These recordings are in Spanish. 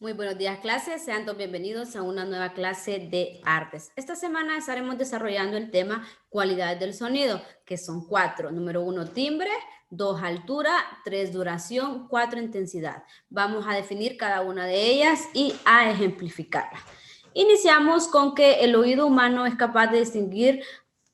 Muy buenos días, clases. Sean todos bienvenidos a una nueva clase de artes. Esta semana estaremos desarrollando el tema cualidades del sonido, que son 4. Número 1, timbre. 2, altura. 3, duración. 4, intensidad. Vamos a definir cada una de ellas y a ejemplificarlas. Iniciamos con que el oído humano es capaz de distinguir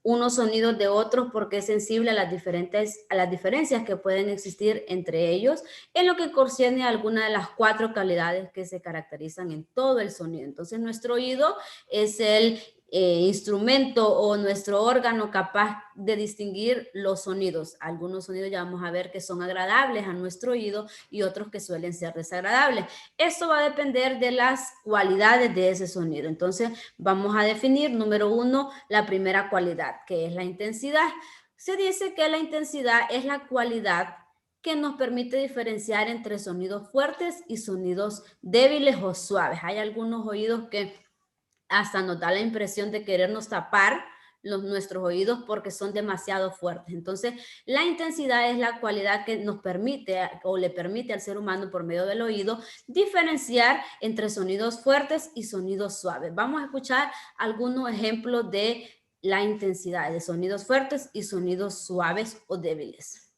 unos sonidos de otros porque es sensible a las diferencias que pueden existir entre ellos en lo que concierne a alguna de las 4 calidades que se caracterizan en todo el sonido. Entonces, nuestro oído es el instrumento o nuestro órgano capaz de distinguir los sonidos. Algunos sonidos ya vamos a ver que son agradables a nuestro oído y otros que suelen ser desagradables. Esto va a depender de las cualidades de ese sonido. Entonces, vamos a definir, número 1, la primera cualidad, que es la intensidad. Se dice que la intensidad es la cualidad que nos permite diferenciar entre sonidos fuertes y sonidos débiles o suaves. Hay algunos oídos que hasta nos da la impresión de querernos tapar nuestros oídos porque son demasiado fuertes. Entonces, la intensidad es la cualidad que nos permite o le permite al ser humano por medio del oído diferenciar entre sonidos fuertes y sonidos suaves. Vamos a escuchar algunos ejemplos de la intensidad de sonidos fuertes y sonidos suaves o débiles.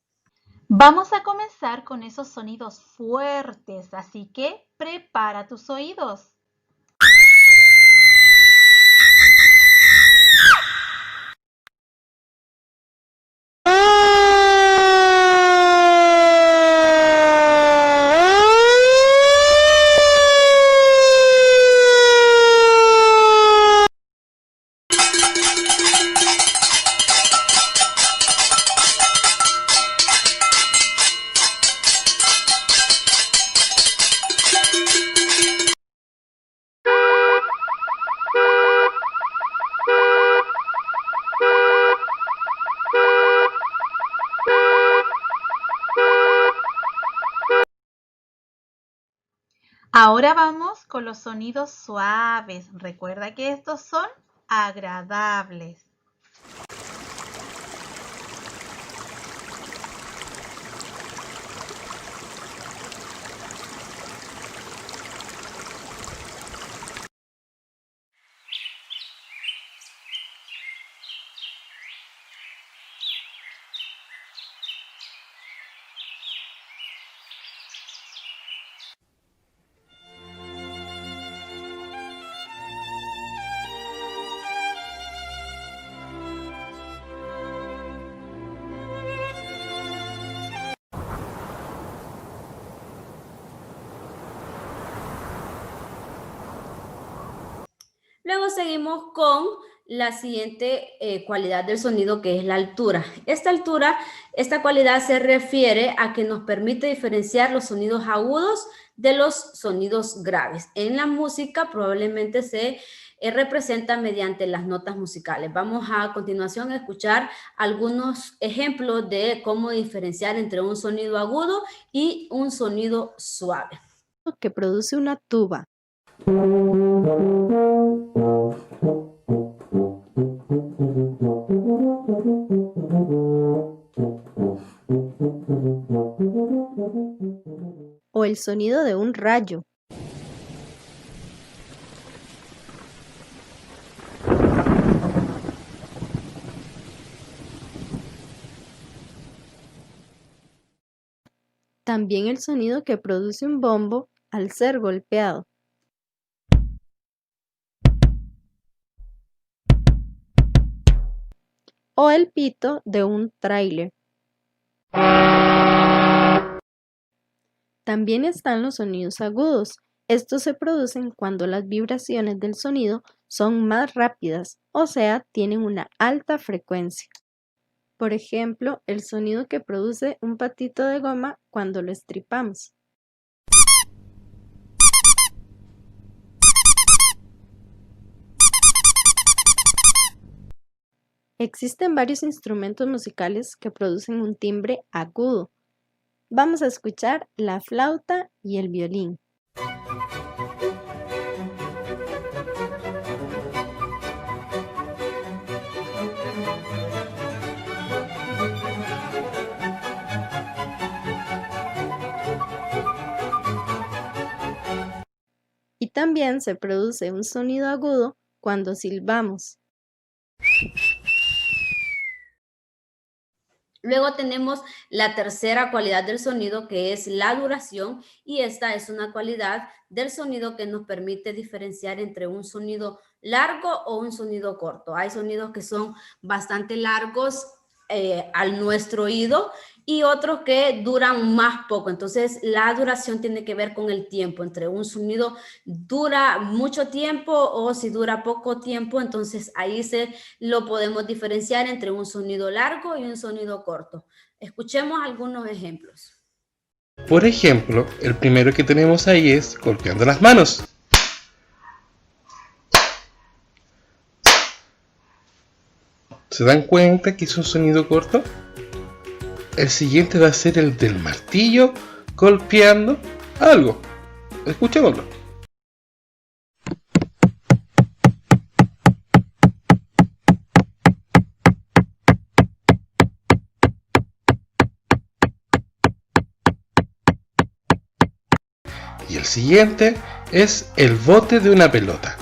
Vamos a comenzar con esos sonidos fuertes, así que prepara tus oídos. Ahora vamos con los sonidos suaves. Recuerda que estos son agradables. Luego seguimos con la siguiente cualidad del sonido, que es la altura. Esta cualidad se refiere a que nos permite diferenciar los sonidos agudos de los sonidos graves. En la música probablemente se representa mediante las notas musicales. Vamos a continuación a escuchar algunos ejemplos de cómo diferenciar entre un sonido agudo y un sonido suave. Que produce una tuba. O el sonido de un rayo. También el sonido que produce un bombo al ser golpeado. O el pito de un tráiler. También están los sonidos agudos. Estos se producen cuando las vibraciones del sonido son más rápidas, o sea, tienen una alta frecuencia. Por ejemplo, el sonido que produce un patito de goma cuando lo estripamos. Existen varios instrumentos musicales que producen un timbre agudo. Vamos a escuchar la flauta y el violín. Y también se produce un sonido agudo cuando silbamos. Luego tenemos la tercera cualidad del sonido, que es la duración, y esta es una cualidad del sonido que nos permite diferenciar entre un sonido largo o un sonido corto. Hay sonidos que son bastante largos al nuestro oído y otros que duran más poco. Entonces, la duración tiene que ver con el tiempo, entre un sonido dura mucho tiempo o si dura poco tiempo, entonces ahí lo podemos diferenciar entre un sonido largo y un sonido corto. Escuchemos algunos ejemplos. Por ejemplo, el primero que tenemos ahí es golpeando las manos. ¿Se dan cuenta que es un sonido corto? El siguiente va a ser el del martillo golpeando algo. Escuchémoslo. Y el siguiente es el bote de una pelota.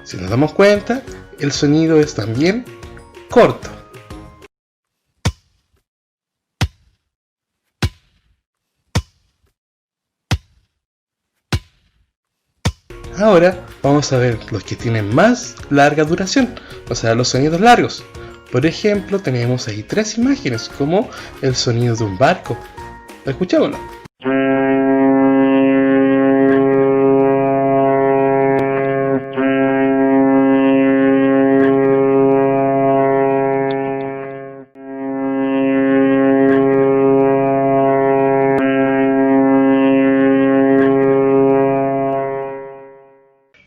Si nos damos cuenta, el sonido es también corto. Ahora vamos a ver los que tienen más larga duración, o sea, los sonidos largos. Por ejemplo, tenemos ahí 3 imágenes, como el sonido de un barco. Escuchémoslo.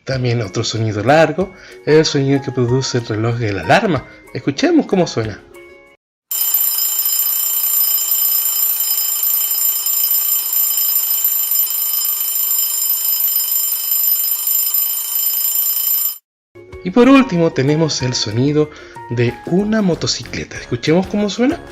También otro sonido largo es el sonido que produce el reloj de la alarma. Escuchemos cómo suena. Y por último tenemos el sonido de una motocicleta. Escuchemos cómo suena.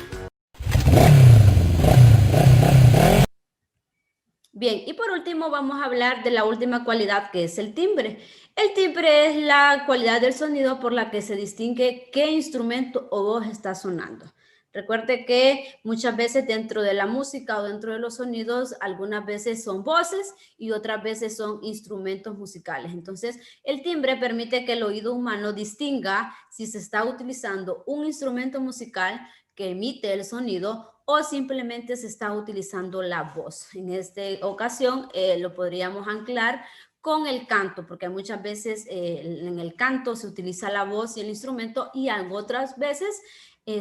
Bien, y por último vamos a hablar de la última cualidad, que es el timbre. El timbre es la cualidad del sonido por la que se distingue qué instrumento o voz está sonando. Recuerde que muchas veces dentro de la música o dentro de los sonidos, algunas veces son voces y otras veces son instrumentos musicales. Entonces, el timbre permite que el oído humano distinga si se está utilizando un instrumento musical que emite el sonido o simplemente se está utilizando la voz. En esta ocasión lo podríamos anclar con el canto, porque muchas veces en el canto se utiliza la voz y el instrumento y otras veces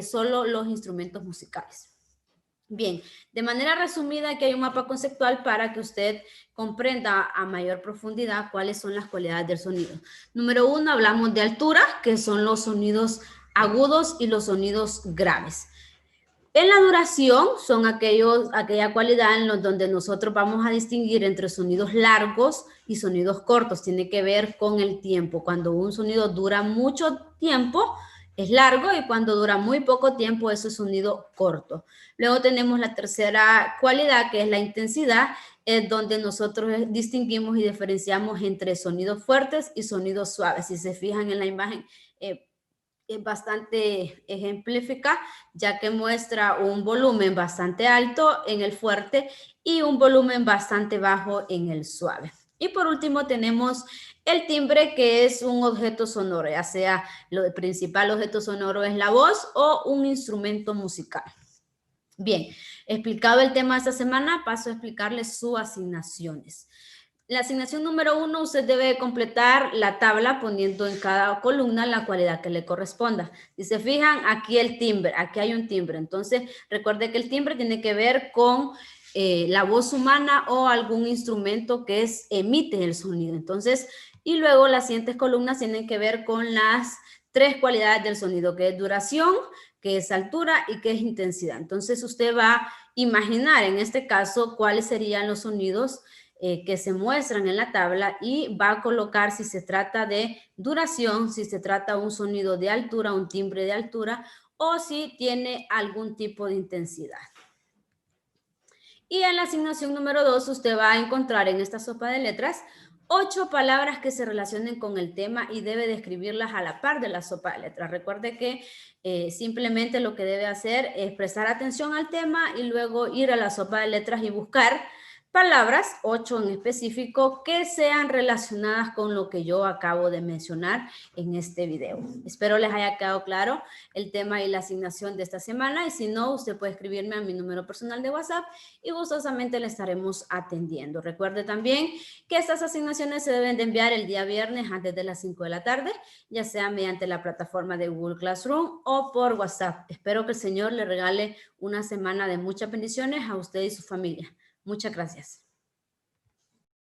solo los instrumentos musicales. Bien, de manera resumida, aquí hay un mapa conceptual para que usted comprenda a mayor profundidad cuáles son las cualidades del sonido. Número 1, hablamos de altura, que son los sonidos agudos y los sonidos graves. En la duración son aquella cualidad en donde nosotros vamos a distinguir entre sonidos largos y sonidos cortos. Tiene que ver con el tiempo. Cuando un sonido dura mucho tiempo, es largo, y cuando dura muy poco tiempo, eso es sonido corto. Luego tenemos la tercera cualidad, que es la intensidad, es donde nosotros distinguimos y diferenciamos entre sonidos fuertes y sonidos suaves. Si se fijan en la imagen, es bastante ejemplifica, ya que muestra un volumen bastante alto en el fuerte y un volumen bastante bajo en el suave. Y por último tenemos el timbre, que es un objeto sonoro, ya sea el principal objeto sonoro es la voz o un instrumento musical. Bien, explicado el tema de esta semana, paso a explicarles sus asignaciones. La asignación número 1, usted debe completar la tabla poniendo en cada columna la cualidad que le corresponda. Si se fijan, aquí el timbre, aquí hay un timbre. Entonces, recuerde que el timbre tiene que ver con la voz humana o algún instrumento que emite el sonido. Entonces, y luego las siguientes columnas tienen que ver con las 3 cualidades del sonido, que es duración, que es altura y que es intensidad. Entonces, usted va a imaginar en este caso cuáles serían los sonidos que se muestran en la tabla y va a colocar si se trata de duración, si se trata de un sonido de altura, un timbre de altura, o si tiene algún tipo de intensidad. Y en la asignación número 2 usted va a encontrar en esta sopa de letras 8 palabras que se relacionen con el tema y debe describirlas a la par de la sopa de letras. Recuerde que simplemente lo que debe hacer es prestar atención al tema y luego ir a la sopa de letras y buscar palabras, 8 en específico, que sean relacionadas con lo que yo acabo de mencionar en este video. Espero les haya quedado claro el tema y la asignación de esta semana, y si no, usted puede escribirme a mi número personal de WhatsApp y gustosamente le estaremos atendiendo. Recuerde también que estas asignaciones se deben de enviar el día viernes antes de las 5 de la tarde, ya sea mediante la plataforma de Google Classroom o por WhatsApp. Espero que el Señor le regale una semana de muchas bendiciones a usted y su familia. Muchas gracias.